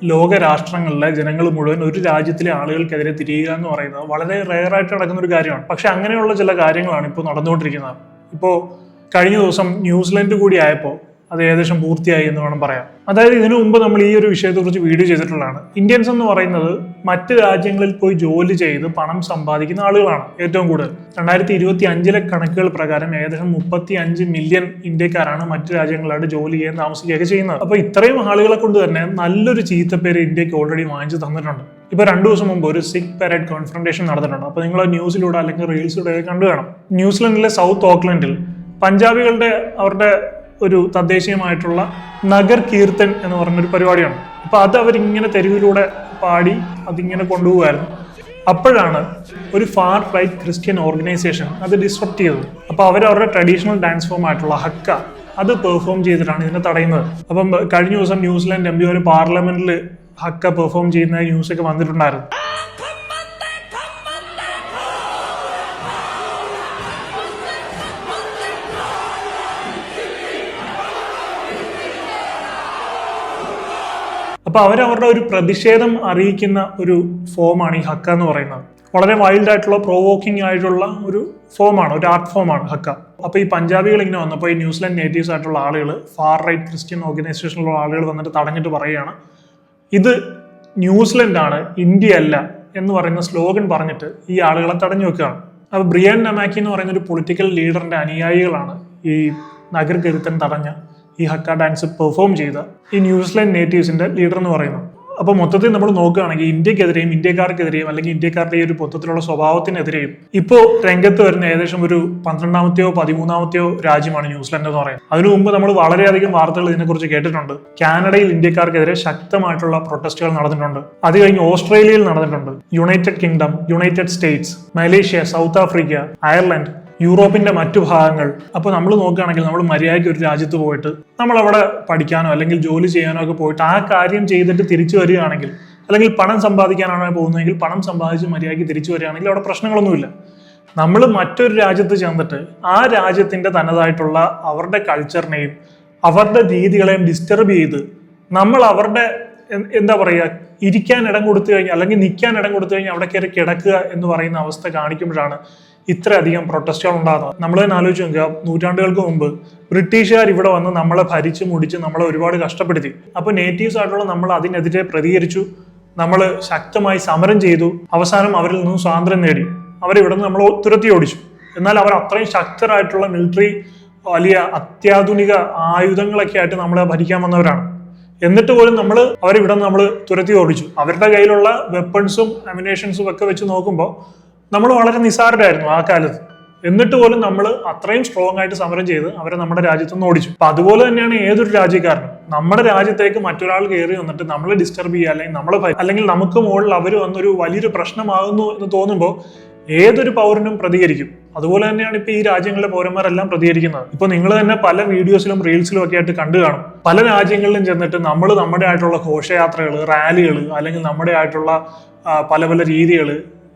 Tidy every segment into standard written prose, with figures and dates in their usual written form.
ലോക രാഷ്ട്രങ്ങളിലെ ജനങ്ങൾ മുഴുവൻ ഒരു രാജ്യത്തിലെ ആളുകൾക്കെതിരെ തിരിയുക എന്ന് പറയുന്നത് വളരെ റെയറായിട്ട് നടക്കുന്ന ഒരു കാര്യമാണ്. പക്ഷെ അങ്ങനെയുള്ള ചില കാര്യങ്ങളാണ് ഇപ്പോൾ നടന്നുകൊണ്ടിരിക്കുന്നത്. ഇപ്പോൾ കഴിഞ്ഞ ദിവസം ന്യൂസിലൻഡ് കൂടി ആയപ്പോൾ അത് ഏകദേശം പൂർത്തിയായി എന്ന് വേണം പറയാം. അതായത് ഇതിനു മുമ്പ് നമ്മൾ ഈ ഒരു വിഷയത്തെക്കുറിച്ച് വീഡിയോ ചെയ്തിട്ടുള്ളതാണ്. ഇന്ത്യൻസ് എന്ന് പറയുന്നത് മറ്റ് രാജ്യങ്ങളിൽ പോയി ജോലി ചെയ്ത് പണം സമ്പാദിക്കുന്ന ആളുകളാണ് ഏറ്റവും കൂടുതൽ. 2025 കണക്കുകൾ പ്രകാരം ഏകദേശം 35 മില്യൺ ഇന്ത്യക്കാരാണ് മറ്റു രാജ്യങ്ങളായിട്ട് ജോലി ചെയ്യാൻ താമസിക്കുകയൊക്കെ ചെയ്യുന്നത്. അപ്പൊ ഇത്രയും ആളുകളെ കൊണ്ട് തന്നെ നല്ലൊരു ചീത്തപ്പേര് ഇന്ത്യക്ക് ഓൾറെഡി വാങ്ങിച്ചു തന്നിട്ടുണ്ട്. ഇപ്പൊ 2 ദിവസം മുമ്പ് ഒരു സിഖ് പരേഡ് കോൺഫറൻറ്റേഷൻ നടന്നിട്ടുണ്ട്. അപ്പൊ നിങ്ങൾ ന്യൂസിലൂടെ അല്ലെങ്കിൽ റീൽസിലൂടെ കണ്ടു കാണാം. ന്യൂസിലൻഡിലെ സൗത്ത് ഓക്ലൻഡിൽ പഞ്ചാബികളുടെ അവരുടെ ഒരു തദ്ദേശീയമായിട്ടുള്ള നഗർ കീർത്തൻ എന്ന് പറഞ്ഞൊരു പരിപാടിയാണ്. അപ്പൊ അത് അവരിങ്ങനെ തെരുവിലൂടെ പാടി അതിങ്ങനെ കൊണ്ടുപോകുമായിരുന്നു. അപ്പോഴാണ് ഒരു ഫാർ റൈറ്റ് ക്രിസ്ത്യൻ ഓർഗനൈസേഷൻ അത് ഡിസ്ട്രപ്റ്റ് ചെയ്തത്. അപ്പൊ അവരുടെ ട്രഡീഷണൽ ഡാൻസ് ഫോം ആയിട്ടുള്ള ഹക്ക അത് പെർഫോം ചെയ്തിട്ടാണ് ഇതിനെ തടയുന്നത്. അപ്പം കഴിഞ്ഞ ദിവസം ന്യൂസിലാൻഡ് MP ഒരു പാർലമെന്റിൽ ഹക്ക പെർഫോം ചെയ്യുന്ന ന്യൂസൊക്കെ വന്നിട്ടുണ്ടായിരുന്നു. അപ്പൊ അവരവരുടെ ഒരു പ്രതിഷേധം അറിയിക്കുന്ന ഒരു ഫോമാണ് ഈ ഹക്ക എന്ന് പറയുന്നത്. വളരെ വൈൽഡ് ആയിട്ടുള്ള പ്രൊവോക്കിംഗ് ആയിട്ടുള്ള ഒരു ഫോമാണ്, ഒരു ആർട്ട് ഫോമാണ് ഹക്ക. അപ്പൊ ഈ പഞ്ചാബികൾ ഇങ്ങനെ വന്നപ്പോൾ ഈ ന്യൂസിലാൻഡ് നേറ്റീവ്സ് ആയിട്ടുള്ള ആളുകൾ, ഫാർ റൈറ്റ് ക്രിസ്ത്യൻ ഓർഗനൈസേഷനിലുള്ള ആളുകൾ വന്നിട്ട് തടഞ്ഞിട്ട് പറയുകയാണ്, ഇത് ന്യൂസിലൻഡ് ആണ്, ഇന്ത്യ അല്ല എന്ന് പറയുന്ന സ്ലോഗൻ പറഞ്ഞിട്ട് ഈ ആളുകളെ തടഞ്ഞു വെക്കുകയാണ്. അപ്പൊ ബ്രിയാൻ നമാക്കി എന്ന് പറയുന്ന ഒരു പൊളിറ്റിക്കൽ ലീഡറിന്റെ അനുയായികളാണ് ഈ നഗർ കീർത്തൻ തടഞ്ഞ ഈ ഹക്ക ഡാൻസ് പെർഫോം ചെയ്ത ഈ ന്യൂസിലാൻഡ് നേറ്റീവ്സിന്റെ ലീഡർ എന്ന് പറയുന്നത്. അപ്പൊ മൊത്തത്തിൽ നമ്മൾ നോക്കുകയാണെങ്കിൽ ഇന്ത്യക്കെതിരെയും ഇന്ത്യക്കാർക്കെതിരെയും അല്ലെങ്കിൽ ഇന്ത്യക്കാരുടെ ഈ ഒരു മൊത്തത്തിലുള്ള സ്വഭാവത്തിനെതിരെയും ഇപ്പോൾ രംഗത്ത് വരുന്ന ഏകദേശം ഒരു 12ാമത്തെയോ 13ാമത്തെയോ രാജ്യമാണ് ന്യൂസിലൻഡ് എന്ന് പറയുന്നത്. അതിനു മുമ്പ് നമ്മൾ വളരെയധികം വാർത്തകൾ ഇതിനെക്കുറിച്ച് കേട്ടിട്ടുണ്ട്. കാനഡയിൽ ഇന്ത്യക്കാർക്കെതിരെ ശക്തമായിട്ടുള്ള പ്രൊട്ടസ്റ്റുകൾ നടന്നിട്ടുണ്ട്. അത് കഴിഞ്ഞ് ഓസ്ട്രേലിയയിൽ നടന്നിട്ടുണ്ട്. United Kingdom, United States, Malaysia, South Africa, Ireland, യൂറോപ്പിന്റെ മറ്റു ഭാഗങ്ങൾ. അപ്പൊ നമ്മൾ നോക്കുകയാണെങ്കിൽ നമ്മൾ മര്യാദയ്ക്ക് ഒരു രാജ്യത്ത് പോയിട്ട് നമ്മൾ അവിടെ പഠിക്കാനോ അല്ലെങ്കിൽ ജോലി ചെയ്യാനോ ഒക്കെ പോയിട്ട് ആ കാര്യം ചെയ്തിട്ട് തിരിച്ചു വരികയാണെങ്കിൽ, അല്ലെങ്കിൽ പണം സമ്പാദിക്കാനാണ് പോകുന്നതെങ്കിൽ പണം സമ്പാദിച്ച് മര്യാദയ്ക്ക് തിരിച്ചു വരികയാണെങ്കിൽ അവിടെ പ്രശ്നങ്ങളൊന്നുമില്ല. നമ്മൾ മറ്റൊരു രാജ്യത്ത് ചെന്നിട്ട് ആ രാജ്യത്തിന്റെ തനതായിട്ടുള്ള അവരുടെ കൾച്ചറിനെയും അവരുടെ രീതികളെയും ഡിസ്റ്റർബ് ചെയ്ത് നമ്മൾ അവരുടെ എന്താ പറയുക, ഇരിക്കാൻ ഇടം കൊടുത്തു കഴിഞ്ഞാൽ അല്ലെങ്കിൽ നിൽക്കാൻ ഇടം കൊടുത്തു കഴിഞ്ഞാൽ അവിടെ കയറി കിടക്കുക എന്ന് പറയുന്ന അവസ്ഥ കാണിക്കുമ്പോഴാണ് ഇത്രയധികം പ്രൊട്ടസ്റ്റുകൾ ഉണ്ടാകുന്നത്. നമ്മൾ തന്നെ ആലോചിച്ച് നോക്കുക, നൂറ്റാണ്ടുകൾക്ക് മുമ്പ് ബ്രിട്ടീഷുകാർ ഇവിടെ വന്ന് നമ്മളെ ഭരിച്ച് മുടിച്ച് നമ്മളെ ഒരുപാട് കഷ്ടപ്പെടുത്തി. അപ്പൊ നേറ്റീവ്സ് ആയിട്ടുള്ള നമ്മൾ അതിനെതിരെ പ്രതികരിച്ചു, നമ്മൾ ശക്തമായി സമരം ചെയ്തു, അവസാനം അവരിൽ നിന്നും സ്വാതന്ത്ര്യം നേടി. അവരിവിടെ നിന്ന് നമ്മൾ തുരത്തി ഓടിച്ചു. എന്നാൽ അവർ അത്രയും ശക്തരായിട്ടുള്ള മിലിറ്ററി, വലിയ അത്യാധുനിക ആയുധങ്ങളൊക്കെ ആയിട്ട് നമ്മളെ ഭരിക്കാൻ വന്നവരാണ്. എന്നിട്ട് പോലും അവരിവിടെ നിന്ന് നമ്മൾ തുരത്തി ഓടിച്ചു. അവരുടെ കയ്യിലുള്ള വെപ്പൺസും അമ്യുനേഷൻസും ഒക്കെ വെച്ച് നോക്കുമ്പോൾ നമ്മൾ വളരെ നിസ്സാരരായിരുന്നു ആ കാലത്ത്. എന്നിട്ട് പോലും നമ്മൾ അത്രയും സ്ട്രോങ് ആയിട്ട് സമരം ചെയ്ത് അവരെ നമ്മുടെ രാജ്യത്ത് നിന്ന് ഓടിച്ചു. അപ്പൊ അതുപോലെ തന്നെയാണ് ഏതൊരു രാജ്യക്കാരനും. നമ്മുടെ രാജ്യത്തേക്ക് മറ്റൊരാൾ കയറി വന്നിട്ട് നമ്മളെ ഡിസ്റ്റർബ് ചെയ്യുക അല്ലെങ്കിൽ നമുക്ക് മുകളിൽ അവർ വന്നൊരു വലിയൊരു പ്രശ്നമാകുന്നു എന്ന് തോന്നുമ്പോൾ ഏതൊരു പൗരനും പ്രതികരിക്കും. അതുപോലെ തന്നെയാണ് ഇപ്പൊ ഈ രാജ്യങ്ങളിലെ പൗരന്മാരെല്ലാം പ്രതികരിക്കുന്നത്. ഇപ്പൊ നിങ്ങൾ തന്നെ പല വീഡിയോസിലും റീൽസിലും ഒക്കെ ആയിട്ട് കണ്ടു കാണും. പല രാജ്യങ്ങളിലും ചെന്നിട്ട് നമ്മൾ നമ്മുടെ ആയിട്ടുള്ള ഘോഷയാത്രകൾ, റാലികൾ, അല്ലെങ്കിൽ നമ്മുടെ ആയിട്ടുള്ള പല പല രീതികൾ,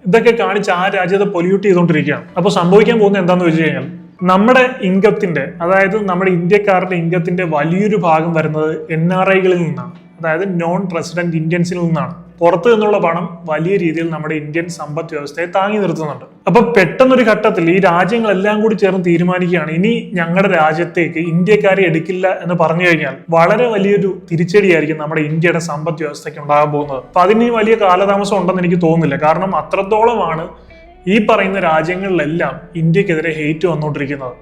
ഇതൊക്കെ കാണിച്ച് ആ രാജ്യത്തെ പൊല്യൂട്ട് ചെയ്തുകൊണ്ടിരിക്കുകയാണ്. അപ്പൊ സംഭവിക്കാൻ പോകുന്നത് എന്താണെന്ന് വെച്ച് കഴിഞ്ഞാൽ, നമ്മുടെ ഇൻകത്തിന്റെ, അതായത് നമ്മുടെ ഇന്ത്യക്കാരുടെ ഇൻകത്തിന്റെ വലിയൊരു ഭാഗം വരുന്നത് NRIകളിൽ നിന്നാണ്. അതായത് നോൺ റെസിഡന്റ് ഇന്ത്യൻസിൽ നിന്നാണ്. പുറത്തു നിന്നുള്ള പണം വലിയ രീതിയിൽ നമ്മുടെ ഇന്ത്യൻ സമ്പദ് വ്യവസ്ഥയെ താങ്ങി നിർത്തുന്നുണ്ട്. അപ്പൊ പെട്ടെന്നൊരു ഘട്ടത്തിൽ ഈ രാജ്യങ്ങളെല്ലാം കൂടി ചേർന്ന് തീരുമാനിക്കുകയാണ്, ഇനി ഞങ്ങളുടെ രാജ്യത്തേക്ക് ഇന്ത്യക്കാരെ എടുക്കില്ല എന്ന് പറഞ്ഞു കഴിഞ്ഞാൽ വളരെ വലിയൊരു തിരിച്ചടിയായിരിക്കും നമ്മുടെ ഇന്ത്യയുടെ സമ്പദ് വ്യവസ്ഥയ്ക്ക് ഉണ്ടാകാൻ പോകുന്നത്. അപ്പൊ അതിന് വലിയ കാലതാമസം ഉണ്ടെന്ന് എനിക്ക് തോന്നുന്നില്ല. കാരണം അത്രത്തോളമാണ് ഈ പറയുന്ന രാജ്യങ്ങളിലെല്ലാം ഇന്ത്യക്കെതിരെ ഹെയ്റ്റ് വന്നുകൊണ്ടിരിക്കുന്നത്.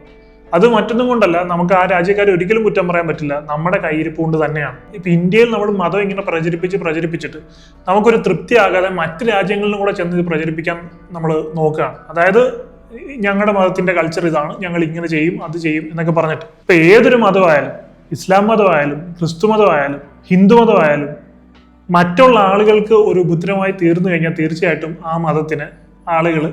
അത് മറ്റൊന്നും കൊണ്ടല്ല, നമുക്ക് ആ രാജ്യക്കാരെ ഒരിക്കലും കുറ്റം പറയാൻ പറ്റില്ല, നമ്മുടെ കയ്യിരിപ്പ് കൊണ്ട് തന്നെയാണ്. ഇപ്പൊ ഇന്ത്യയിൽ നമ്മൾ മതം ഇങ്ങനെ പ്രചരിപ്പിച്ചിട്ട് നമുക്കൊരു തൃപ്തിയാകാതെ മറ്റ് രാജ്യങ്ങളിലും കൂടെ ചെന്ന് ഇത് പ്രചരിപ്പിക്കാൻ നമ്മൾ നോക്കുകയാണ്. അതായത് ഞങ്ങളുടെ മതത്തിന്റെ കൾച്ചർ ഇതാണ്, ഞങ്ങൾ ഇങ്ങനെ ചെയ്യും, അത് ചെയ്യും എന്നൊക്കെ പറഞ്ഞിട്ട്. ഇപ്പൊ ഏതൊരു മതമായാലും, ഇസ്ലാം മതമായാലും, ക്രിസ്തു മതമായാലും, ഹിന്ദു മതമായാലും, മറ്റുള്ള ആളുകൾക്ക് ഒരു ഉപദ്രവമായി തീർന്നു കഴിഞ്ഞാൽ തീർച്ചയായിട്ടും ആ മതത്തിന് ആളുകൾ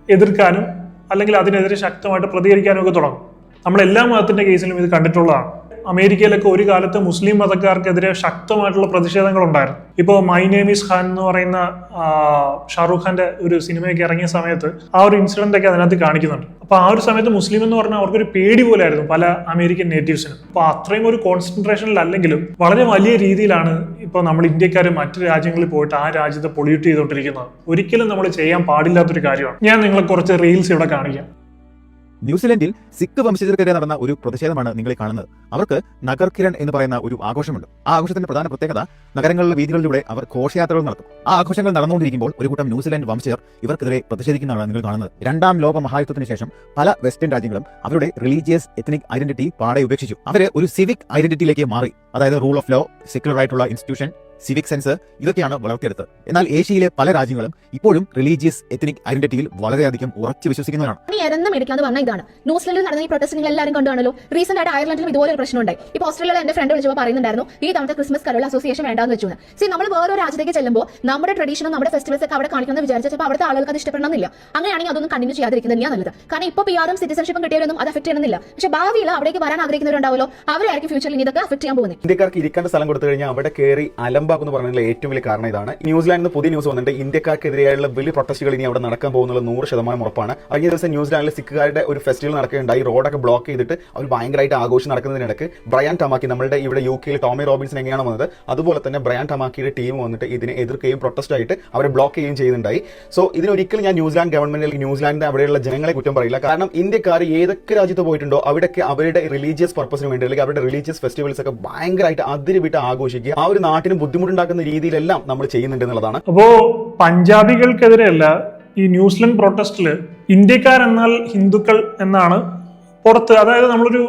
എതിർക്കാനും അല്ലെങ്കിൽ അതിനെതിരെ ശക്തമായിട്ട് പ്രതികരിക്കാനും ഒക്കെ തുടങ്ങും. നമ്മൾ എല്ലാ മതത്തിന്റെ കേസിലും ഇത് കണ്ടിട്ടുള്ളതാണ്. അമേരിക്കയിലൊക്കെ ഒരു കാലത്ത് മുസ്ലിം മതക്കാർക്കെതിരെ ശക്തമായിട്ടുള്ള പ്രതിഷേധങ്ങൾ ഉണ്ടായിരുന്നു. ഇപ്പോൾ മൈ നെയിം ഈസ് ഖാൻ എന്ന് പറയുന്ന ഷാറൂഖ് ഖാന്റെ ഒരു സിനിമയൊക്കെ ഇറങ്ങിയ സമയത്ത് ആ ഒരു ഇൻസിഡന്റ് ഒക്കെ അതിനകത്ത് കാണിക്കുന്നുണ്ട്. അപ്പൊ ആ ഒരു സമയത്ത് മുസ്ലിം എന്ന് പറഞ്ഞാൽ അവർക്കൊരു പേടി പോലായിരുന്നു പല അമേരിക്കൻ നേറ്റീവ്സിനും. അപ്പൊ അത്രയും ഒരു കോൺസെൻട്രേഷനിൽ അല്ലെങ്കിലും വളരെ വലിയ രീതിയിലാണ് ഇപ്പൊ നമ്മൾ ഇന്ത്യക്കാർ മറ്റു രാജ്യങ്ങളിൽ പോയിട്ട് ആ രാജ്യത്തെ പൊള്യൂട്ട് ചെയ്തുകൊണ്ടിരിക്കുന്നത്. ഒരിക്കലും നമ്മൾ ചെയ്യാൻ പാടില്ലാത്തൊരു കാര്യമാണ്. ഞാൻ നിങ്ങളെ കുറച്ച് റീൽസ് ഇവിടെ കാണിക്കാം. ന്യൂസിലൻഡിൽ സിഖ് വംശജർക്കെതിരെ നടന്ന ഒരു പ്രതിഷേധമാണ് നിങ്ങൾ കാണുന്നത്. അവർക്ക് നഗർ കിരൺ എന്ന് പറയുന്ന ഒരു ആഘോഷമുണ്ട്. ആ ആഘോഷത്തിന്റെ പ്രധാന പ്രത്യേകത നഗരങ്ങളിലെ വീതികളിലൂടെ അവർ ഘോഷയാത്രകൾ നടത്തും. ആ ആഘോഷങ്ങൾ നടന്നുകൊണ്ടിരിക്കുമ്പോൾ ഒരു കൂട്ടം ന്യൂസിലൻഡ് വംശജർ ഇവർക്കെതിരെ പ്രതിഷേധിക്കുന്നതാണ് നിങ്ങൾ കാണുന്നത്. രണ്ടാം ലോക മഹായുദ്ധത്തിന് ശേഷം പല വെസ്റ്റേൺ രാജ്യങ്ങളും അവരുടെ റിലീജിയസ് എത്നിക് ഐഡന്റിറ്റി പാടെ ഉപേക്ഷിച്ചു. അവര് ഒരു സിവിക് ഐഡന്റിറ്റിയിലേക്ക് മാറി. അതായത് റൂൾ ഓഫ് ലോ, സെക്യുലർ ആയിട്ടുള്ള ഇൻസ്റ്റിറ്റ്യൂഷൻ, സിവിക് സെൻസ് ഇതൊക്കെയാണ് വളർത്തിയെടുത്തത്. എന്നാൽ ഏഷ്യയിലെ പല രാജ്യങ്ങളും ഇപ്പോഴും റിലീജിയസ് എത്നിക് ഐഡന്റിറ്റിയിൽ വളരെയധികം ഉറച്ചു വിശ്വസിക്കുന്നവരാണ്. ഇതാണ് ന്യൂസിലൻഡിൽ നടന്ന ഈ പ്രൊട്ടസ്റ്റ് നിങ്ങൾ എല്ലാവരും കണ്ടാണല്ലോ. റീസെന്റ് ആയിട്ട് അയർലൻഡിലും ഇതുപോലെ ഒരു പ്രശ്നമുണ്ടായി. ഇപ്പോൾ ഓസ്ട്രേലിയയിൽ എന്റെ ഫ്രണ്ട് വിളിച്ചപ്പോൾ പറയുന്നുണ്ടായിരുന്നു ഈ തവണത്തെ ക്രിസ്മസ് കരോൾ അസോസിയേഷൻ വേണ്ടാന്ന് വെച്ചു. നമ്മൾ വേറൊരു രാജ്യത്തേക്ക് ചെല്ലുമ്പോൾ നമ്മുടെ ട്രഡീഷനും നമ്മുടെ ഫെസ്റ്റിവൽസ് ഒക്കെ അവിടെ കാണിക്കുന്നത് വിചാരിച്ചപ്പോൾ അവിടുത്തെ ആളുകൾക്ക് അത് ഇഷ്ടപ്പെടണമെന്നില്ല. അങ്ങനെയാണെങ്കിൽ അതൊന്നും കണ്ടിന്യൂ ചെയ്യാതിരിക്കുന്നത് നല്ലത്. കാരണം ഇപ്പോൾ പിആറും സിറ്റിസൺഷിപ്പും കിട്ടിയവരൊന്നും അത് അഫക്ട് ചെയ്യണമെന്നില്ല. പക്ഷേ ഭാവിയിൽ അവിടേക്ക് വരാൻ ആഗ്രഹിക്കുന്നവരുണ്ടാവല്ലോ, അവരായിരിക്കും ഫ്യൂച്ചറിൽ ഇതൊക്കെ അഫക്ട് ചെയ്യാൻ പോകുന്നത്. ഇന്ത്യക്കാർക്ക് ഇരിക്കേണ്ട സ്ഥലം കൊടുത്തു കഴിഞ്ഞാൽ അവിടെ കയറി അലമ്പാക്കുന്ന പറഞ്ഞാൽ ഏറ്റവും വലിയ കാരണം ഇതാണ്. ന്യൂസിലാൻഡിൽ പുതിയ ന്യൂസ് വന്നിട്ട് ഇന്ത്യക്കാർക്കെതിരെയുള്ള വലിയ പ്രൊട്ടസ്റ്റുകൾ ഇനി അവിടെ നടക്കാൻ പോകുന്നുള്ള 100% ഉറപ്പാണ്. കഴിഞ്ഞ ദിവസം ന്യൂസിലാൻഡിലെ സിഖുകാരുടെ ഒരു ഫെസ്റ്റിവൽ നടക്കുകയുണ്ടായി. റോഡൊക്കെ ബ്ലോക്ക് ചെയ്തിട്ട് അവർ ഭയങ്കരമായിട്ട് ആഘോഷം നടക്കുന്നതിനിടയ്ക്ക് ബ്രയാൻ ടമാക്കി, നമ്മുടെ ഇവിടെ UK ടോമി റോബിൻസൺ എങ്ങനെയാണ് വന്നത് അതുപോലെ തന്നെ ബ്രയാൻ ടമാക്കിയുടെ ടീം വന്നിട്ട് ഇതിനെ എതിർക്കുകയും പ്രൊട്ടസ്റ്റ് ആയിട്ട് അവരെ ബ്ലോക്ക് ചെയ്യുകയും ചെയ്യുന്നുണ്ടായി. സോ ഇതിനൊരിക്കലും ഞാൻ ന്യൂസിലാൻഡ് ഗവൺമെന്റ് അല്ലെങ്കിൽ ന്യൂസിലാൻഡിന്റെ അവിടെയുള്ള ജനങ്ങളെ കുറ്റം പറയില്ല. കാരണം ഇന്ത്യക്കാർ ഏതൊക്കെ രാജ്യത്ത് പോയിട്ടുണ്ടോ അവിടെയൊക്കെ അവരുടെ റിലീജിയസ് പർപ്പസിന് വേണ്ടി അല്ലെങ്കിൽ അവരുടെ റിലീജിയസ് ഫെസ്റ്റിവൽസ് ഒക്കെ ഭയങ്കരമായിട്ട് അതിരുവിട്ട് ആഘോഷിക്കുക, ആ ഒരു നാട്ടിന് ബുദ്ധിമുട്ടുണ്ടാക്കുന്ന രീതിയിലെല്ലാം നമ്മൾ ചെയ്യുന്നുണ്ട് എന്നുള്ളതാണ്. അപ്പോ പഞ്ചാബികൾക്കെതിരെയല്ല ഈ ന്യൂസിലൻഡ് പ്രൊട്ടസ്റ്റില് ഇന്ത്യക്കാരെന്നാൽ ഹിന്ദുക്കൾ എന്നാണ് പുറത്ത്. അതായത് നമ്മളൊരു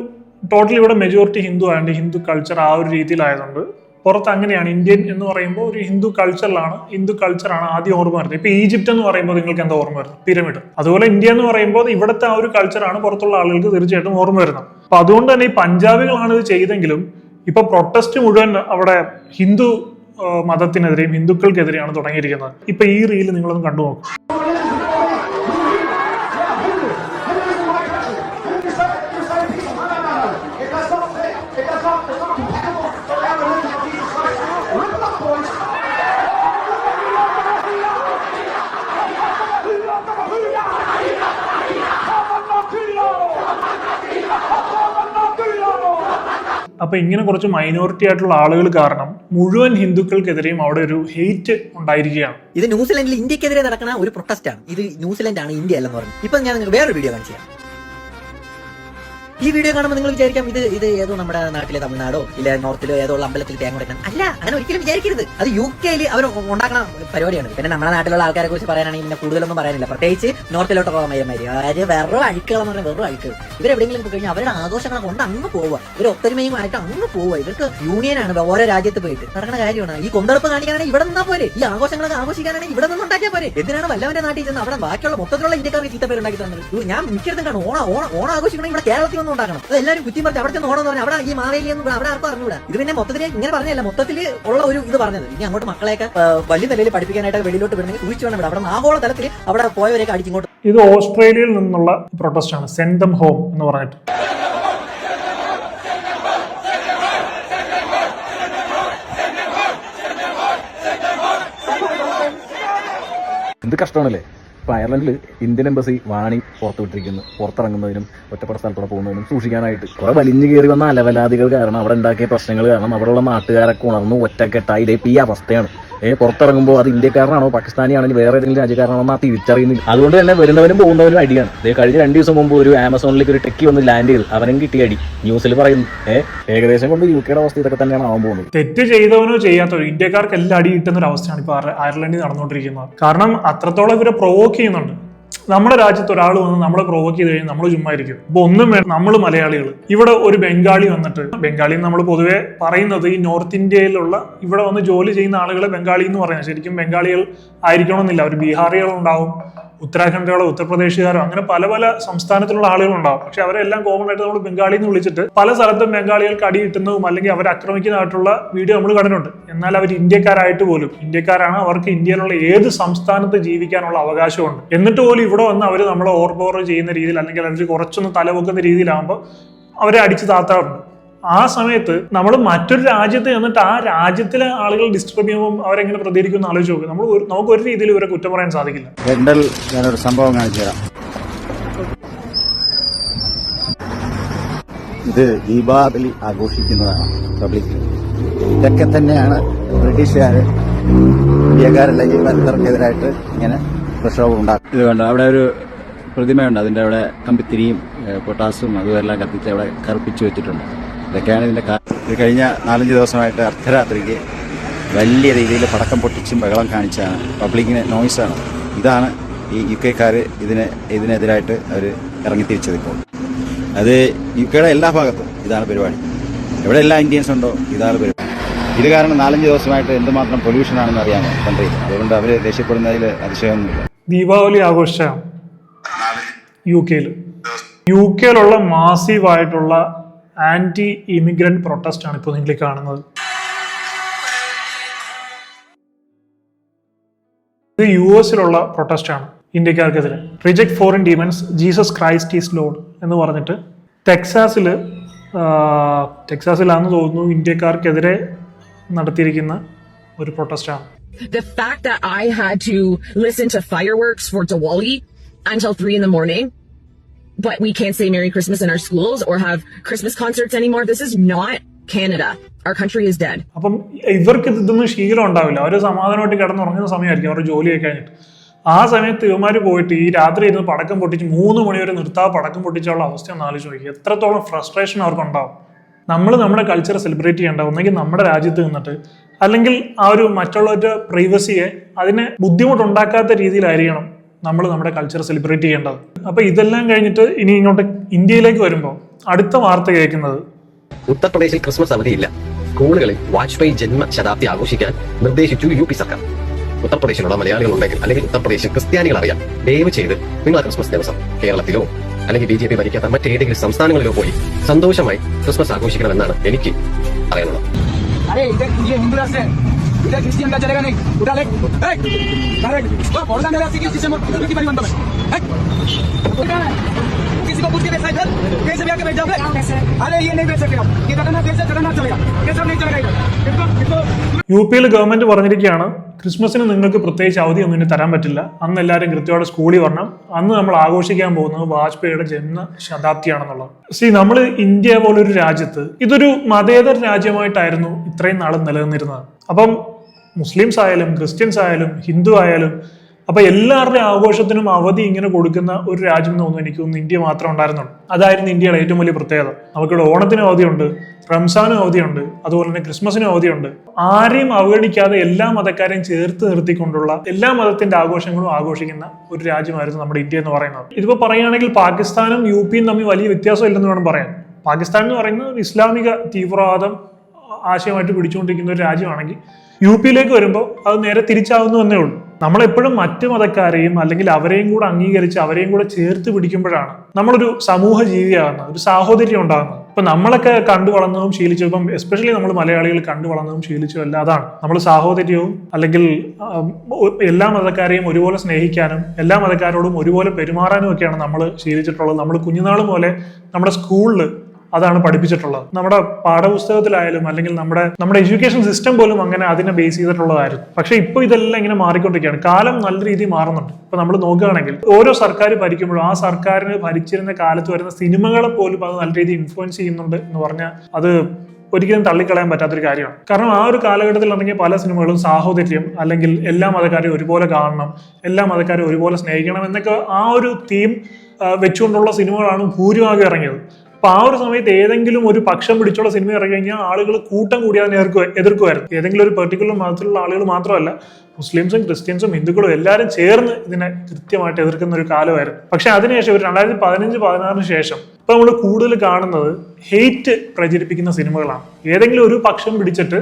ടോട്ടൽ ഇവിടെ മെജോറിറ്റി ഹിന്ദു ആയതുകൊണ്ട് ഹിന്ദു കൾച്ചർ ആ ഒരു രീതിയിലായതുകൊണ്ട് പുറത്ത് അങ്ങനെയാണ്. ഇന്ത്യൻ എന്ന് പറയുമ്പോൾ ഒരു ഹിന്ദു കൾച്ചറാണ് ആദ്യം ഓർമ്മ വരുന്നത്. ഇപ്പൊ ഈജിപ്റ്റ് എന്ന് പറയുമ്പോൾ നിങ്ങൾക്ക് എന്താ ഓർമ്മ വരുന്നത്? പിരമിഡ്. അതുപോലെ ഇന്ത്യ എന്ന് പറയുമ്പോൾ ഇവിടുത്തെ ആ ഒരു കൾച്ചറാണ് പുറത്തുള്ള ആളുകൾക്ക് തീർച്ചയായിട്ടും ഓർമ്മ വരുന്നത്. അപ്പൊ അതുകൊണ്ട് തന്നെ ഈ പഞ്ചാബികളാണ് ഇത് ചെയ്തെങ്കിലും ഇപ്പൊ പ്രൊട്ടസ്റ്റ് മുഴുവൻ അവിടെ ഹിന്ദു മതത്തിനെതിരെയും ഹിന്ദുക്കൾക്കെതിരെയാണ് തുടങ്ങിയിരിക്കുന്നത്. ഇപ്പൊ ഈ റീല് നിങ്ങളൊന്ന് കണ്ടു നോക്കും. അപ്പൊ ഇങ്ങനെ കുറച്ച് മൈനോറിറ്റി ആയിട്ടുള്ള ആളുകൾ കാരണം മുഴുവൻ ഹിന്ദുക്കൾക്കെതിരെയും അവിടെ ഒരു ഹെയ്റ്റ് ഉണ്ടായിരിക്കുകയാണ്. ഇത് ന്യൂസിലൻഡിൽ ഇന്ത്യക്കെതിരെ നടക്കുന്ന ഒരു പ്രൊട്ടസ്റ്റ് ആണ്. ഇത് ന്യൂസിലൻഡ് ആണ്, ഇന്ത്യ അല്ലെന്ന് പറഞ്ഞു. ഇപ്പൊ ഞാൻ നിങ്ങൾക്ക് വേറൊരു വീഡിയോ കാണിച്ചു തരാം. ഈ വീഡിയോ കാണുമ്പോൾ നിങ്ങൾ വിചാരിക്കാം ഇത് ഏതോ നമ്മുടെ നാട്ടിലെ തമിഴ്നാടോ ഇല്ല നോർത്തിലോ ഏതോ അമ്പലത്തിൽ തേങ്ങ ഉടക്കാൻ. അല്ല, അങ്ങനെ ഒരിക്കലും വിചാരിക്കരുത്. അത് UK അവർ ഉണ്ടാക്കുന്ന പരിപാടിയാണ്. പിന്നെ നമ്മുടെ നാട്ടിലുള്ള ആൾക്കാരെ കുറിച്ച് പറയാനാണെങ്കിൽ പിന്നെ കൂടുതലൊന്നും പറയാനില്ല. പ്രത്യേകിച്ച് നോർത്തിലോട്ട് പോകാൻ മയ്യന്മാര് വെറും അഴുക്കുകളെന്ന് പറഞ്ഞാൽ വെറും അഴുക്കുകൾ. ഇവരെവിടെയെങ്കിലും പോയി കഴിഞ്ഞാൽ അവരുടെ ആഘോഷങ്ങളെ കൊണ്ട് അങ്ങ് പോവുക, ഇവർ ഒത്തൊരുമയുമായിട്ട് അങ്ങ് പോവുക. ഇവർക്ക് യൂണിയനാണ് ഓരോ രാജ്യത്ത് പോയിട്ട് നടക്കുന്ന കാര്യമാണ്. ഈ കൊണ്ടെടുപ്പ് കാണിക്കാനാണെങ്കിൽ ഇവിടെ നിന്നാ പോരെ, ഈ ആഘോഷങ്ങളൊക്കെ ആഘോഷിക്കാനാണെങ്കിൽ ഇവിടെ നിന്ന് ഉണ്ടാക്കിയാൽ പോരെ. എന്തിനാണ് വല്ലവന്റെ നാട്ടിൽ ചെന്ന് അവിടെ ബാക്കിയുള്ള മൊത്തത്തിലുള്ള ഇന്ത്യക്കാർക്ക് ചീത്തപ്പേരുണ്ടാക്കി തന്നത്? ഞാൻ മിക്കയിടത്തും കാണും ഓണം ആഘോഷിക്കണം ഇവിടെ കേരളത്തിൽ ഒന്നും ഉണ്ടാക്കണം. അത് എല്ലാവരും കുറ്റി പറഞ്ഞ് അവിടെ ചെന്ന് ഓണം എന്ന് പറഞ്ഞാൽ അവിടെ ഈ മാവേലിയൊന്നും അവിടെ ആർക്കും അറിഞ്ഞൂടാ. ഇത് പിന്നെ മൊത്തത്തിൽ ഇങ്ങനെ പറഞ്ഞല്ല, മൊത്തത്തിൽ ഉള്ള ഒരു ഇത് പറഞ്ഞത്. ഇനി അങ്ങോട്ട് മക്കളെയൊക്കെ വലിയ നിലയിൽ പഠിപ്പിക്കാനായിട്ട് വെളിയിലോട്ട് വരുന്നെങ്കിൽ സൂക്ഷിച്ചു വേണം. അവിടെ ആഗോള തലത്തിൽ അവിടെ പോയവരെയൊക്കെ അടിച്ചിങ്ങോട്ട്. ഇത് ഓസ്ട്രേലിയയിൽ നിന്നുള്ള പ്രൊട്ടസ്റ്റ് ആണ്, സെൻഡ് ദം ഹോം എന്ന് പറഞ്ഞിട്ട്. എന്ത് കഷ്ടമാണല്ലേ. ഇപ്പോൾ അയർലൻഡിൽ ഇന്ത്യൻ എംബസി വാണിംഗ് പുറത്തുവിട്ടിരിക്കുന്നു. പുറത്തിറങ്ങുന്നതിനും ഒറ്റപ്പെട്ട സ്ഥലത്തൂടെ പോകുന്നതിനും സൂക്ഷിക്കാനായിട്ട്. കുറെ വലിഞ്ഞു കയറി വന്ന അലവലാദികൾ കാരണം, അവിടെ ഉണ്ടാക്കിയ പ്രശ്നങ്ങൾ കാരണം അവിടെയുള്ള നാട്ടുകാരൊക്കെ ഉണർന്നു ഒറ്റക്കെട്ടായി ഇതേ ഈ അവസ്ഥയാണ്. പുറത്തിറങ്ങുമ്പോൾ അത് ഇന്ത്യക്കാരനാണോ പാകിസ്ഥാനിയാണെങ്കിൽ വേറെ ഏതെങ്കിലും രാജ്യക്കാരനാണോ ആ തിരിച്ചറിയുന്നില്ല. അതുകൊണ്ട് തന്നെ വരുന്നവരും പോകുന്നവരും അടിയാണ്. കഴിഞ്ഞ 2 ദിവസം മുമ്പ് ഒരു ആമസോണിലേക്ക് ഒരു ടെക്കി വന്ന് ലാൻഡ് ചെയ്ത് അവനും കിട്ടിയ അടി ന്യൂസിൽ പറയുന്നു. ഏകദേശം കൊണ്ട് UKയുടെ അവസ്ഥ ഇതൊക്കെ തന്നെയാണ് ആവാൻ പോകുന്നത്. തെറ്റ് ചെയ്തവനോ ചെയ്യാത്തവരോ ഇന്ത്യക്കാർക്ക് എല്ലാം അടി കിട്ടുന്ന ഒരു അവസ്ഥയാണ് ഇപ്പൊ അയർലൻഡിൽ നടന്നുകൊണ്ടിരിക്കുന്നത്. കാരണം അത്രത്തോളം ഇവരെ പ്രൊവോക്ക് ചെയ്യുന്നുണ്ട്. നമ്മുടെ രാജ്യത്ത് ഒരാൾ വന്ന് നമ്മളെ പ്രൊവോക്ക് ചെയ്ത് കഴിഞ്ഞാൽ നമ്മൾ ചുമ്മാ ഇരിക്കും. ഇപ്പൊ ഒന്നും വേണം, നമ്മൾ മലയാളികൾ ഇവിടെ ഒരു ബംഗാളി വന്നിട്ട്, ബംഗാളി നമ്മൾ പൊതുവെ പറയുന്നത് ഈ നോർത്ത് ഇന്ത്യയിലുള്ള ഇവിടെ വന്ന് ജോലി ചെയ്യുന്ന ആളുകളെ ബംഗാളി എന്ന് പറയുന്നത്. ശരിക്കും ബംഗാളികൾ ആയിരിക്കണമെന്നില്ല, ഒരു ബീഹാറികളുണ്ടാവും, ഉത്തരാഖണ്ഡുകളോ ഉത്തർപ്രദേശുകാരോ അങ്ങനെ പല പല സംസ്ഥാനത്തിലുള്ള ആളുകളുണ്ടാവും. പക്ഷെ അവരെല്ലാം കോമൺ ആയിട്ട് നമ്മൾ ബംഗാളി എന്ന് വിളിച്ചിട്ട് പല സ്ഥലത്തും ബംഗാളികൾക്ക് അടി കിട്ടുന്നതും അല്ലെങ്കിൽ അവരെ ആക്രമിക്കുന്നതായിട്ടുള്ള വീഡിയോ നമ്മൾ കണ്ടിട്ടുണ്ട്. എന്നാൽ അവർ ഇന്ത്യക്കാരായിട്ട് പോലും, ഇന്ത്യക്കാരാണ്, അവർക്ക് ഇന്ത്യയിലുള്ള ഏത് സംസ്ഥാനത്ത് ജീവിക്കാനുള്ള അവകാശമുണ്ട്. എന്നിട്ട് പോലും ഇവിടെ വന്ന് അവർ നമ്മളെ ഓവർപവർ ചെയ്യുന്ന രീതിയിൽ അല്ലെങ്കിൽ അവർ കുറച്ചൊന്ന് തലവെക്കുന്ന രീതിയിലാകുമ്പോൾ അവരെ അടിച്ച് താത്താറുണ്ട്. ആ സമയത്ത് നമ്മൾ മറ്റൊരു രാജ്യത്ത് എന്നിട്ട് ആ രാജ്യത്തിലെ ആളുകൾ ഡിസ്റ്റർബ് ചെയ്യുമ്പോൾ അവരെങ്ങനെ പ്രതികരിക്കുമെന്ന് ആലോചിച്ച് നോക്കുക. നമുക്ക് ഒരു രീതിയിൽ ഇവരെ കുറ്റം പറയാൻ സാധിക്കില്ല. ഞാനൊരു സംഭവം കാണിച്ചു തരാം. ഇത് ദീപാവലി ആഘോഷിക്കുന്നതാണ് പബ്ലിക്. ഇതൊക്കെ തന്നെയാണ് ബ്രിട്ടീഷുകാർ ഇന്ത്യക്കാരല്ലെങ്കിൽ ഭക്തർക്കെതിരായിട്ട് ഇങ്ങനെ പ്രക്ഷോഭം ഉണ്ടാക്കും. ഇത് വേണ്ട, അവിടെ ഒരു പ്രതിമയുണ്ട്, അതിൻ്റെ അവിടെ കമ്പിത്തിരിയും പൊട്ടാസും അതുമെല്ലാം കത്തിച്ച് അവിടെ കറുപ്പിച്ച് വെച്ചിട്ടുണ്ട്. ഇതൊക്കെയാണ് ഇതിൻ്റെ ഇത് കഴിഞ്ഞ 4-5 ദിവസമായിട്ട് അർദ്ധരാത്രിക്ക് വലിയ രീതിയിൽ പടക്കം പൊട്ടിച്ചും ബഹളം കാണിച്ചാണ് പബ്ലിക്കിന് നോയ്സാണ്. ഇതാണ് ഈ UK-ക്കാർ ഇതിനെതിരായിട്ട് അവർ ഇറങ്ങിത്തിരിച്ചത്. ഇപ്പോൾ അത് UK-യുടെ എല്ലാ ഭാഗത്തും ഇതാണ് പരിപാടി. എവിടെ എല്ലാ ഇന്ത്യൻസ് ഉണ്ടോ ഇതാണ് പരിപാടി. ഇത് കാരണം 4-5 ദിവസമായിട്ട് എന്തുമാത്രം പൊല്യൂഷനാണെന്ന് അറിയാമോ കൺട്രിയിൽ. അതുകൊണ്ട് അവർ ദേഷ്യപ്പെടുന്നതിൽ അതിശയമൊന്നുമില്ല. ദീപാവലി ആഘോഷിച്ചാണ് യുകെയിലുള്ള മാസീവായിട്ടുള്ള ആന്റി ഇമിഗ്രന്റ് പ്രൊട്ടസ്റ്റ് ആണ് ഇപ്പോൾ നിങ്ങൾ കാണുന്നത്. ഇത് US പ്രൊട്ടസ്റ്റാണ് ഇന്ത്യക്കാർക്കെതിരെ. Reject foreign demons, Jesus Christ is Lord എന്ന് പറഞ്ഞിട്ട് ടെക്സാസിലാണെന്ന് തോന്നുന്നു ഇന്ത്യക്കാർക്കെതിരെ നടത്തിയിരിക്കുന്ന ഒരു പ്രൊട്ടസ്റ്റാണ്. The fact that I had to listen to fireworks for Diwali until 3 a.m, but we can't say Merry Christmas in our schools or have Christmas concerts anymore. This is not Canada. Our country is dead. അപ്പം ഇവർക്ക് ഇതൊന്നും ശീലം ഉണ്ടാവില്ല. അവർ സമാധാനമായിട്ട് കിടന്നുറങ്ങുന്ന സമയമായിരിക്കും അവരുടെ ജോലിയൊക്കെ കഴിഞ്ഞിട്ട്. ആ സമയത്ത് ഇവന്മാർ പോയിട്ട് ഈ രാത്രി ഇരുന്ന് പടക്കം പൊട്ടിച്ച് 3 മണി വരെ നിർത്താതെ പടക്കം പൊട്ടിച്ചുള്ള അവസ്ഥ ഒന്ന് ആലോചിച്ച് നോക്കി. എത്രത്തോളം ഫ്രസ്ട്രേഷൻ അവർക്കുണ്ടാവും. നമ്മൾ നമ്മുടെ കൾച്ചർ സെലിബ്രേറ്റ് ചെയ്യേണ്ട ഒന്നെങ്കിൽ നമ്മുടെ രാജ്യത്ത് നിന്നിട്ട്, അല്ലെങ്കിൽ ആ ഒരു മറ്റുള്ളവരുടെ പ്രൈവസിയെ അതിനെ ബുദ്ധിമുട്ടുണ്ടാക്കാത്ത രീതിയിലായിരിക്കണം നമ്മൾ നമ്മുടെ കൾച്ചർ സെലിബ്രേറ്റ് ചെയ്യേണ്ടത്. അപ്പൊ ഇതെല്ലാം കഴിഞ്ഞിട്ട് ഇനി ഇങ്ങോട്ട് ഇന്ത്യയിലേക്ക് വരുമ്പോൾ അടുത്ത വാർത്ത കേൾക്കുന്നത്, ഉത്തർപ്രദേശിൽ ക്രിസ്മസ് അവധിയില്ല. സ്കൂളുകളിൽ വാജ്പേയി ജന്മശതാബ്ദി ആഘോഷിക്കാൻ നിർദ്ദേശിച്ചു UP സർക്കാർ. ഉത്തർപ്രദേശിലുള്ള മലയാളികൾ ഉണ്ടെങ്കിൽ അല്ലെങ്കിൽ ഉത്തർപ്രദേശിൽ ക്രിസ്ത്യാനികൾ അറിയാം, ദയവ് ചെയ്ത് നിങ്ങൾ ആ ക്രിസ്മസ് ദിവസം കേരളത്തിലോ അല്ലെങ്കിൽ BJP ഭരിക്കാത്ത മറ്റേതെങ്കിലും സംസ്ഥാനങ്ങളിലോ പോയി സന്തോഷമായി ക്രിസ്മസ് ആഘോഷിക്കണമെന്നാണ് എനിക്ക് പറയാനുള്ളത്. UP ഗവൺമെന്റ് പറഞ്ഞിരിക്കുകയാണ്, ക്രിസ്മസിന് നിങ്ങൾക്ക് പ്രത്യേകിച്ച് അവധിയൊന്നും ഇനി തരാൻ പറ്റില്ല. അന്ന് എല്ലാവരും കൃത്യമായിട്ട് സ്കൂളിൽ വരണം. അന്ന് നമ്മൾ ആഘോഷിക്കാൻ പോകുന്നത് വാജ്പേയിയുടെ ജന്മശതാബ്ദിയാണെന്നുള്ളത്. നമ്മൾ ഇന്ത്യ പോലൊരു രാജ്യത്ത് ഇതൊരു മതേതര രാജ്യമായിട്ടായിരുന്നു ഇത്രയും നാളും നിലനിന്നിരുന്നത്. അപ്പം മുസ്ലിംസ് ആയാലും ക്രിസ്ത്യൻസ് ആയാലും ഹിന്ദു ആയാലും അപ്പൊ എല്ലാവരുടെയും ആഘോഷത്തിനും അവധി ഇങ്ങനെ കൊടുക്കുന്ന ഒരു രാജ്യം എന്ന് തോന്നുന്നു എനിക്ക് തോന്നുന്നു ഇന്ത്യ മാത്രം ഉണ്ടായിരുന്നുള്ളൂ. അതായിരുന്നു ഇന്ത്യയുടെ ഏറ്റവും വലിയ പ്രത്യേകത. നമുക്കിവിടെ ഓണത്തിനും അവധിയുണ്ട്, റംസാനും അവധിയുണ്ട്, അതുപോലെ തന്നെ ക്രിസ്മസിനും അവധിയുണ്ട്. ആരെയും അവഗണിക്കാതെ എല്ലാ മതക്കാരെയും ചേർത്ത് നിർത്തിക്കൊണ്ടുള്ള എല്ലാ മതത്തിന്റെ ആഘോഷങ്ങളും ആഘോഷിക്കുന്ന ഒരു രാജ്യമായിരുന്നു നമ്മുടെ ഇന്ത്യ എന്ന് പറയുന്നത്. ഇതിപ്പോ പറയുകയാണെങ്കിൽ പാകിസ്ഥാനും UP തമ്മിൽ വലിയ വ്യത്യാസം ഇല്ലെന്ന് വേണം പറയാൻ. പാകിസ്ഥാൻ എന്ന് പറയുന്നത് ഇസ്ലാമിക തീവ്രവാദം ആശയമായിട്ട് പിടിച്ചുകൊണ്ടിരിക്കുന്ന ഒരു രാജ്യമാണെങ്കിൽ UP വരുമ്പോൾ അത് നേരെ തിരിച്ചാവുന്നു എന്നേ ഉള്ളൂ. നമ്മളെപ്പോഴും മറ്റു മതക്കാരെയും അല്ലെങ്കിൽ അവരെയും കൂടെ അംഗീകരിച്ച് അവരെയും കൂടെ ചേർത്ത് പിടിക്കുമ്പോഴാണ് നമ്മളൊരു സമൂഹ ജീവിയാകുന്നത്, ഒരു സാഹോദര്യം ഉണ്ടാകുന്നത്. ഇപ്പൊ നമ്മളൊക്കെ കണ്ടു വളർന്നതും ശീലിച്ചു, ഇപ്പം എസ്പെഷ്യലി നമ്മൾ മലയാളികൾ കണ്ടു വളർന്നതും ശീലിച്ചു അല്ല അതാണ് നമ്മൾ സാഹോദര്യവും അല്ലെങ്കിൽ എല്ലാ മതക്കാരെയും ഒരുപോലെ സ്നേഹിക്കാനും എല്ലാ മതക്കാരോടും ഒരുപോലെ പെരുമാറാനും ഒക്കെയാണ് നമ്മൾ ശീലിച്ചിട്ടുള്ളത്. നമ്മൾ കുഞ്ഞുനാൾ പോലെ നമ്മുടെ സ്കൂളിൽ അതാണ് പഠിപ്പിച്ചിട്ടുള്ളത്. നമ്മുടെ പാഠപുസ്തകത്തിലായാലും അല്ലെങ്കിൽ നമ്മുടെ എഡ്യൂക്കേഷൻ സിസ്റ്റം പോലും അങ്ങനെ അതിനെ ബേസ് ചെയ്തിട്ടുള്ളതായിരുന്നു. പക്ഷെ ഇപ്പൊ ഇതെല്ലാം ഇങ്ങനെ മാറിക്കൊണ്ടിരിക്കുകയാണ്. കാലം നല്ല രീതിയിൽ മാറുന്നുണ്ട്. ഇപ്പൊ നമ്മൾ നോക്കുകയാണെങ്കിൽ ഓരോ സർക്കാർ ഭരിക്കുമ്പോഴും ആ സർക്കാരിന് ഭരിച്ചിരുന്ന കാലത്ത് വരുന്ന സിനിമകളെ പോലും അത് നല്ല രീതിയിൽ ഇൻഫ്ലുവൻസ് ചെയ്യുന്നുണ്ട് എന്ന് പറഞ്ഞാൽ അത് ഒരിക്കലും തള്ളിക്കളയാൻ പറ്റാത്തൊരു കാര്യമാണ്. കാരണം ആ ഒരു കാലഘട്ടത്തിൽ ഇറങ്ങിയ പല സിനിമകളും സാഹോദര്യം അല്ലെങ്കിൽ എല്ലാ മതക്കാരെയും ഒരുപോലെ കാണണം, എല്ലാ മതക്കാരെയും ഒരുപോലെ സ്നേഹിക്കണം എന്നൊക്കെ ആ ഒരു തീം വെച്ചുകൊണ്ടുള്ള സിനിമകളാണ് ഭൂരിഭാഗം ഇറങ്ങിയത്. അപ്പൊ ആ ഒരു സമയത്ത് ഏതെങ്കിലും ഒരു പക്ഷം പിടിച്ചുള്ള സിനിമ ഇറങ്ങി കഴിഞ്ഞാൽ ആളുകൾ കൂട്ടം കൂടി അതിനെ എതിർക്കുമായിരുന്നു. ഏതെങ്കിലും ഒരു പെർട്ടിക്കുലർ മതത്തിലുള്ള ആളുകൾ മാത്രമല്ല, മുസ്ലിംസും ക്രിസ്ത്യൻസും ഹിന്ദുക്കളും എല്ലാവരും ചേർന്ന് ഇതിനെ കൃത്യമായിട്ട് എതിർക്കുന്ന ഒരു കാലമായിരുന്നു. പക്ഷെ അതിനുശേഷം ഒരു 2015-16 ശേഷം ഇപ്പൊ നമ്മൾ കൂടുതൽ കാണുന്നത് ഹെയ്റ്റ് പ്രചരിപ്പിക്കുന്ന സിനിമകളാണ്. ഏതെങ്കിലും ഒരു പക്ഷം പിടിച്ചിട്ട്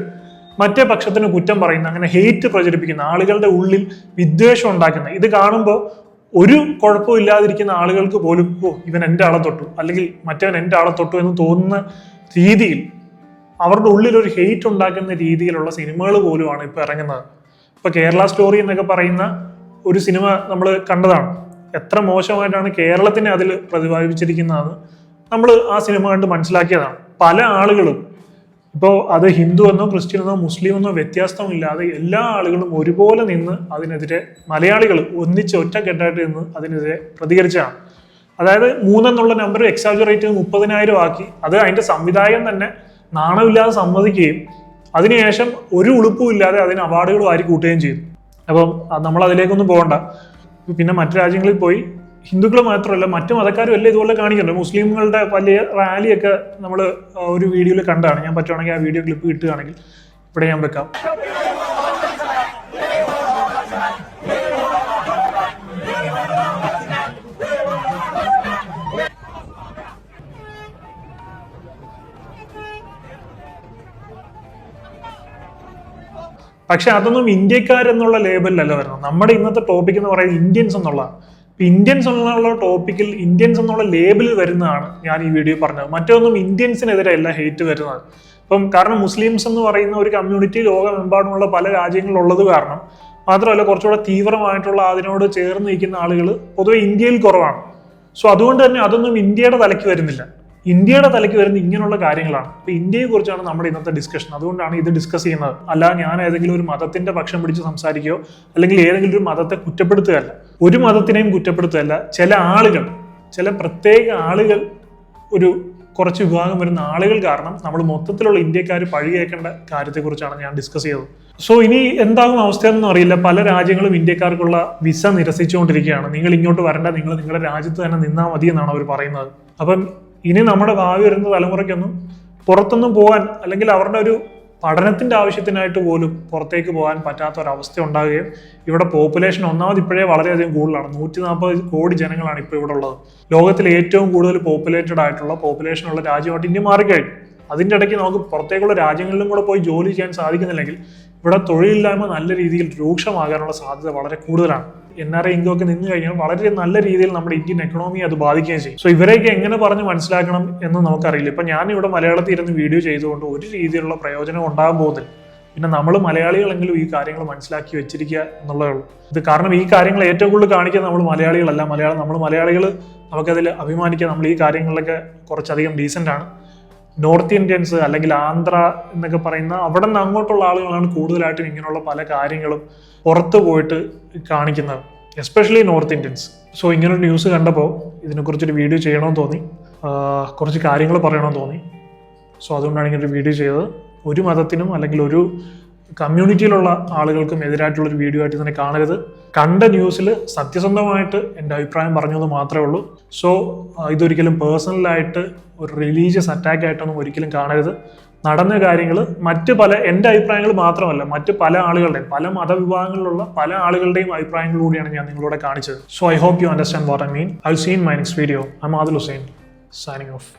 മറ്റേ പക്ഷത്തിന് കുറ്റം പറയുന്ന, അങ്ങനെ ഹെയ്റ്റ് പ്രചരിപ്പിക്കുന്ന, ആളുകളുടെ ഉള്ളിൽ വിദ്വേഷം ഉണ്ടാക്കുന്ന, ഇത് കാണുമ്പോൾ ഒരു കുഴപ്പവും ഇല്ലാതിരിക്കുന്ന ആളുകൾക്ക് പോലും ഇവൻ എൻ്റെ ആളെ തൊട്ടു അല്ലെങ്കിൽ മറ്റവൻ എൻ്റെ ആളെ തൊട്ടു എന്ന് തോന്നുന്ന രീതിയിൽ അവരുടെ ഉള്ളിൽ ഒരു ഹെയ്റ്റ് ഉണ്ടാക്കുന്ന രീതിയിലുള്ള സിനിമകൾ പോലുമാണ് ഇപ്പൊ ഇറങ്ങുന്നത്. ഇപ്പൊ കേരള സ്റ്റോറി എന്നൊക്കെ പറയുന്ന ഒരു സിനിമ നമ്മൾ കണ്ടതാണ്. എത്ര മോശമായിട്ടാണ് കേരളത്തിനെ അതിൽ പ്രതിപാദിച്ചിരിക്കുന്നതെന്ന് നമ്മൾ ആ സിനിമ കണ്ട് മനസ്സിലാക്കിയതാണ്. പല ആളുകളും ഇപ്പോൾ അത് ഹിന്ദു എന്നോ ക്രിസ്ത്യൻ എന്നോ മുസ്ലിം എന്നോ വ്യത്യാസമില്ലാതെ എല്ലാ ആളുകളും ഒരുപോലെ നിന്ന് അതിനെതിരെ മലയാളികൾ ഒന്നിച്ച് ഒറ്റക്കെട്ടായിട്ട് നിന്ന് അതിനെതിരെ പ്രതികരിച്ചതാണ്. അതായത് 3 എന്നുള്ള നമ്പർ എക്സാജറേറ്റ് 30,000 ആക്കി അത് അതിന്റെ സംവിധായകൻ തന്നെ നാണമില്ലാതെ സമ്മതിക്കുകയും അതിനുശേഷം ഒരു ഉളുപ്പും ഇല്ലാതെ അതിന് അവാർഡുകൾ വാരി കൂട്ടുകയും ചെയ്തു. അപ്പം നമ്മൾ അതിലേക്കൊന്നും പോകണ്ട. പിന്നെ മറ്റു രാജ്യങ്ങളിൽ പോയി ഹിന്ദുക്കൾ മാത്രമല്ല മറ്റു മതക്കാരും എല്ലാം ഇതുപോലെ കാണിക്കുന്നുണ്ട്. മുസ്ലിങ്ങളുടെ വലിയ റാലിയൊക്കെ നമ്മൾ ഒരു വീഡിയോയിൽ കണ്ടാണ്. ഞാൻ പറ്റുവാണെങ്കിൽ ആ വീഡിയോ ക്ലിപ്പ് കിട്ടുകയാണെങ്കിൽ ഇവിടെ ഞാൻ വെക്കാം. പക്ഷെ അതൊന്നും ഇന്ത്യക്കാരെന്നുള്ള ലേബലിലല്ല വരുന്നത്. നമ്മുടെ ഇന്നത്തെ ടോപ്പിക് എന്ന് പറയുന്നത് ഇന്ത്യൻസ് എന്നുള്ളതാണ്. ഇന്ത്യൻസ് എന്നുള്ള ടോപ്പിക്കിൽ ഇന്ത്യൻസ് എന്നുള്ള ലേബിളിൽ വരുന്നതാണ് ഞാൻ ഈ വീഡിയോ പറഞ്ഞത്. മറ്റൊന്നും ഇന്ത്യൻസിനെതിരെ അല്ല ഹെയ്റ്റ് വരുന്നത്. ഇപ്പം കാരണം മുസ്ലിംസ് എന്ന് പറയുന്ന ഒരു കമ്മ്യൂണിറ്റി ലോകമെമ്പാടുമുള്ള പല രാജ്യങ്ങളിലുള്ളത് കാരണം മാത്രമല്ല കുറച്ചുകൂടെ തീവ്രമായിട്ടുള്ള അതിനോട് ചേർന്ന് നിൽക്കുന്ന ആളുകൾ പൊതുവെ ഇന്ത്യയിൽ കുറവാണ്. സോ അതുകൊണ്ട് തന്നെ അതൊന്നും ഇന്ത്യയുടെ തലയ്ക്ക് വരുന്നില്ല. ഇന്ത്യയുടെ തലയ്ക്ക് വരുന്ന ഇങ്ങനെയുള്ള കാര്യങ്ങളാണ്. അപ്പൊ ഇന്ത്യയെ കുറിച്ചാണ് നമ്മുടെ ഇന്നത്തെ ഡിസ്കഷൻ. അതുകൊണ്ടാണ് ഇത് ഡിസ്കസ് ചെയ്യുന്നത്. അല്ല ഞാൻ ഏതെങ്കിലും ഒരു മതത്തിന്റെ പക്ഷം പിടിച്ച് സംസാരിക്കുകയോ അല്ലെങ്കിൽ ഏതെങ്കിലും ഒരു മതത്തെ കുറ്റപ്പെടുത്തുകയല്ല. ഒരു മതത്തിനെയും കുറ്റപ്പെടുത്തുകയല്ല. ചില ആളുകൾ, ചില പ്രത്യേക ആളുകൾ, ഒരു കുറച്ച് വിഭാഗം വരുന്ന ആളുകൾ കാരണം നമ്മൾ മൊത്തത്തിലുള്ള ഇന്ത്യക്കാർ പഴികേക്കേണ്ട കാര്യത്തെക്കുറിച്ചാണ് ഞാൻ ഡിസ്കസ് ചെയ്തത്. സോ ഇനി എന്താകും അവസ്ഥയെന്നൊന്നും അറിയില്ല. പല രാജ്യങ്ങളും ഇന്ത്യക്കാർക്കുള്ള വിസ നിരസിച്ചുകൊണ്ടിരിക്കുകയാണ്. നിങ്ങൾ ഇങ്ങോട്ട് വരണ്ട, നിങ്ങൾ നിങ്ങളുടെ രാജ്യത്ത് തന്നെ നിന്നാൽ മതി എന്നാണ് അവർ പറയുന്നത്. അപ്പം ഇനി നമ്മുടെ ഭാവി വരുന്ന തലമുറയ്ക്കൊന്നും പുറത്തൊന്നും പോകാൻ അല്ലെങ്കിൽ അവരുടെ ഒരു പഠനത്തിന്റെ ആവശ്യത്തിനായിട്ട് പോലും പുറത്തേക്ക് പോകാൻ പറ്റാത്ത ഒരവസ്ഥ ഉണ്ടാകുകയും ഇവിടെ പോപ്പുലേഷൻ ഒന്നാമത് ഇപ്പോഴേ വളരെയധികം കൂടുതലാണ്. 140 കോടി ജനങ്ങളാണ് ഇപ്പോൾ ഇവിടെ ഉള്ളത്. ലോകത്തിലെ ഏറ്റവും കൂടുതൽ പോപ്പുലേറ്റഡ് ആയിട്ടുള്ള പോപ്പുലേഷനുള്ള രാജ്യമായിട്ട് ഇന്ത്യ മാറിക്കഴിഞ്ഞു. അതിൻ്റെ ഇടയ്ക്ക് നമുക്ക് പുറത്തേക്കുള്ള രാജ്യങ്ങളിലും കൂടെ പോയി ജോലി ചെയ്യാൻ സാധിക്കുന്നില്ലെങ്കിൽ ഇവിടെ തൊഴിലില്ലായ്മ നല്ല രീതിയിൽ രൂക്ഷമാകാനുള്ള സാധ്യത വളരെ കൂടുതലാണ്. NRI ഇൻകം ഒക്കെ നിന്ന് കഴിഞ്ഞാൽ വളരെ നല്ല രീതിയിൽ നമ്മുടെ ഇന്ത്യൻ എക്കണോമിയെ അത് ബാധിക്കുകയും ചെയ്യും. സോ ഇവരെയൊക്കെ എങ്ങനെ പറഞ്ഞ് മനസ്സിലാക്കണം എന്ന് നമുക്കറിയില്ല. ഇപ്പം ഞാനിവിടെ മലയാളത്തിൽ ഇരുന്ന് വീഡിയോ ചെയ്തുകൊണ്ട് ഒരു രീതിയിലുള്ള പ്രയോജനം ഉണ്ടാകാൻ പോകുന്നില്ല. പിന്നെ നമ്മൾ മലയാളികളെങ്കിലും ഈ കാര്യങ്ങൾ മനസ്സിലാക്കി വെച്ചിരിക്കുക എന്നുള്ളതേ ഉള്ളൂ. ഇത് കാരണം ഈ കാര്യങ്ങൾ ഏറ്റവും കൂടുതൽ കാണിക്കുക നമ്മൾ മലയാളികളല്ല. നമ്മൾ മലയാളികൾ നമുക്കതിൽ അഭിമാനിക്കുക. നമ്മൾ ഈ കാര്യങ്ങളിലൊക്കെ കുറച്ചധികം ഡീസൻ്റ് ആണ്. നോർത്ത് ഇന്ത്യൻസ് അല്ലെങ്കിൽ ആന്ധ്ര എന്നൊക്കെ പറയുന്ന അവിടെ നിന്ന് അങ്ങോട്ടുള്ള ആളുകളാണ് കൂടുതലായിട്ടും ഇങ്ങനെയുള്ള പല കാര്യങ്ങളും പുറത്ത് പോയിട്ട് കാണിക്കുന്നത്, എസ്പെഷ്യലി നോർത്ത് ഇന്ത്യൻസ്. സോ ഇങ്ങനൊരു ന്യൂസ് കണ്ടപ്പോൾ ഇതിനെക്കുറിച്ചൊരു വീഡിയോ ചെയ്യണമെന്ന് തോന്നി, കുറച്ച് കാര്യങ്ങൾ പറയണമെന്ന് തോന്നി. സോ അതുകൊണ്ടാണ് ഇങ്ങനൊരു വീഡിയോ ചെയ്തത്. ഒരു മതത്തിനും അല്ലെങ്കിൽ ഒരു കമ്മ്യൂണിറ്റിയിലുള്ള ആളുകൾക്കും എതിരായിട്ടുള്ളൊരു വീഡിയോ ആയിട്ട് തന്നെ കാണരുത്. കണ്ട ന്യൂസിൽ സത്യസന്ധമായിട്ട് എൻ്റെ അഭിപ്രായം പറഞ്ഞത് മാത്രമേ ഉള്ളൂ. സോ ഇതൊരിക്കലും പേഴ്സണലായിട്ട് ഒരു റിലീജിയസ് അറ്റാക്ക് ആയിട്ടൊന്നും ഒരിക്കലും കാണരുത്. നടന്ന കാര്യങ്ങൾ മറ്റ് പല എൻ്റെ അഭിപ്രായങ്ങൾ മാത്രമല്ല മറ്റ് പല ആളുകളുടെയും പല മതവിഭാഗങ്ങളിലുള്ള പല ആളുകളുടെയും അഭിപ്രായങ്ങളിലൂടെയാണ് ഞാൻ നിങ്ങളോട് കാണിച്ചത്. So I hope you understand what I mean. I will see in my next video. I am Adil Hussain, signing of.